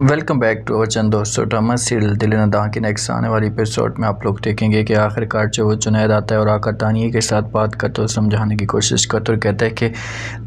Welcome back to our channel दोस्तों। Drama serial Dil Na दां के नेक्स्ट आने वाली एपिसोड में आप लोग देखेंगे कि आखिरकार जो वो जुनैद आता है और आकर तानिया के साथ बात करते और समझाने की कोशिश करते और कहता है कि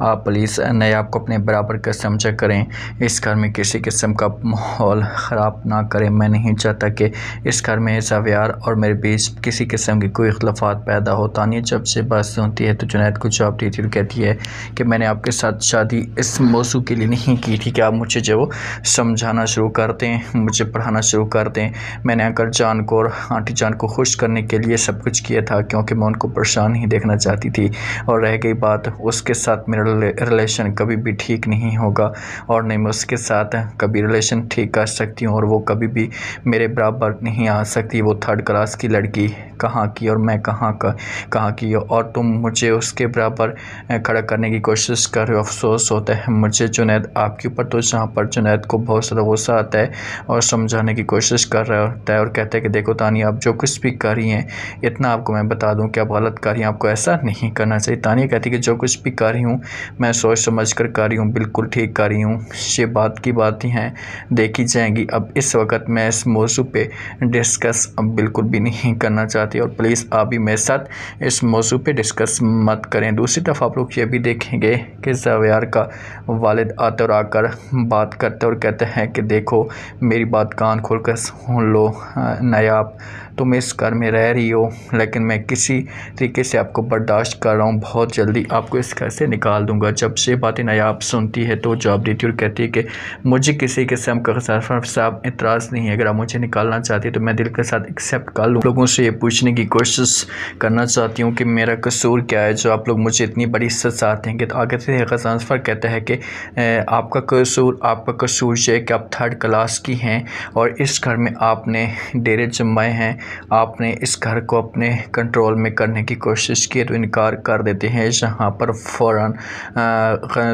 आप प्लीज़ नए आपको अपने बराबर का समझा करें, इस घर में किसी किस्म का माहौल ख़राब ना करें। मैं नहीं चाहता कि इस घर में ज़ावियार और मेरे बीच किसी किस्म की कोई इख्तलाफात पैदा हो। तानिया जब से बात सुनती है तो जुनैद को जवाब देती और कहती है कि मैंने आपके साथ शादी इस मौजू के लिए नहीं की थी कि आप मुझे जो समझाना शुरू कर दें, मुझे पढ़ाना शुरू कर दें। मैंने अंकल जान को और आंटी जान को खुश करने के लिए सब कुछ किया था, क्योंकि मैं उनको परेशान नहीं देखना चाहती थी। और रह गई बात, उसके साथ मेरा रिलेशन कभी भी ठीक नहीं होगा और नहीं मैं उसके साथ कभी रिलेशन ठीक कर सकती हूँ, और वो कभी भी मेरे बराबर नहीं आ सकती। वो थर्ड क्लास की लड़की कहाँ की और मैं कहाँ की, और तुम मुझे उसके बराबर खड़ा करने की कोशिश कर रहे हो। अफसोस होता है मुझे जुनैद आपके ऊपर। तो जहाँ पर जुनैद को बहुत ज़्यादा गुस्सा आता है और समझाने की कोशिश कर रहा होता है और कहता है कि देखो तानिया, आप जो कुछ भी कर रही हैं, इतना आपको मैं बता दूं कि आप गलत कर रही हैं, आपको ऐसा नहीं करना चाहिए। तानिया कहती है कि जो कुछ भी कर रही हूँ मैं सोच समझ कर कर रही हूँ, बिल्कुल ठीक कर रही हूँ। ये बात की बातें हैं, देखी जाएंगी। अब इस वक्त मैं इस मौजू पे डिस्कस अब बिल्कुल भी नहीं करना चाहती, और प्लीज़ आप भी मेरे साथ इस मौजू पे डिस्कस मत करें। दूसरी तरफ आप लोग ये भी देखेंगे कि ज़ावियार का वालिद आते और आकर बात करते और कहते हैं कि देखो मेरी बात कान खोलकर सुन लो नायाब, तुम इस घर में रह रही हो, लेकिन मैं किसी तरीके से आपको बर्दाश्त कर रहा हूँ। बहुत जल्दी आपको इस घर से निकाल दूंगा। जब से बातें नायाब सुनती है तो जवाब देती और कहती है कि मुझे किसी किस्म का सरफराज साहब इतराज़ नहीं है, अगर आप मुझे निकालना चाहती है तो मैं दिल के साथ एक्सेप्ट कर लूँ। लोगों से ये पूछने की कोशिश करना चाहती हूँ कि मेरा कसूर क्या है जो आप लोग मुझे इतनी बड़ी सज़ा देंगे। तो आगे से गज़ानफर कहता है कि आपका कसूर ये है कि आप थर्ड क्लास की हैं और इस घर में आपने डेरे जमाए हैं, आपने इस घर को अपने कंट्रोल में करने की कोशिश की तो इनकार कर देते हैं। यहाँ पर फ़ौरन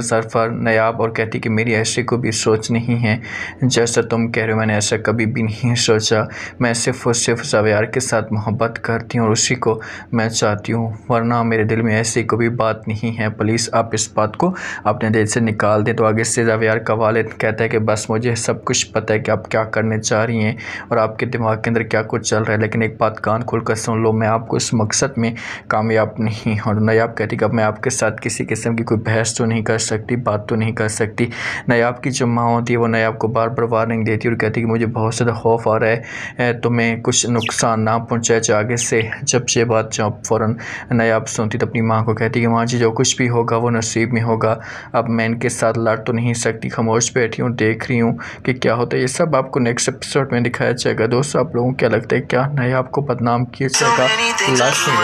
सरफर नायाब और कहती कि मेरी ऐसी को भी सोच नहीं है जैसा तुम कह रहे हो, मैंने ऐसा कभी भी नहीं सोचा। मैं सिर्फ़ और सिर्फ ज़ावियार के साथ मोहब्बत करती हूँ और उसी को मैं चाहती हूँ, वरना मेरे दिल में ऐसी कोई भी बात नहीं है। प्लीज़ आप इस बात को अपने दिल से निकाल दें। तो आगे से ज़ावियार का वालिद कहता है कि बस मुझे सब कुछ पता है कि आप क्या करने चाह रही हैं और आपके दिमाग के अंदर क्या कुछ चल रहा है, लेकिन एक बात कान खोल कर सुन लो, मैं आपको इस मकसद में कामयाब नहीं। और नायाब कहती कि अब मैं आपके साथ किसी किस्म की कोई बहस तो नहीं कर सकती, बात तो नहीं कर सकती। नायाब की जो माँ होती है वो नायाब को बार बार वार्निंग देती है और कहती कि मुझे बहुत ज़्यादा खौफ आ रहा है तुम्हें कुछ नुकसान ना पहुँचाए जो आगे से। जब ये बात जब फ़ौरन नायाब सुनती तो अपनी माँ को कहती कि माँ जी जो कुछ भी होगा वो नसीब में होगा, अब मैं इनके साथ लड़ तो नहीं सकती, खामोश बैठी हूँ, देख रही हूँ कि क्या होता है। ये सब आपको नेक्स्ट एपिसोड में दिखाया जाएगा। दोस्तों आप लोगों को क्या लगता है, क्या नायाब को बदनाम किया जाएगा? लास्ट में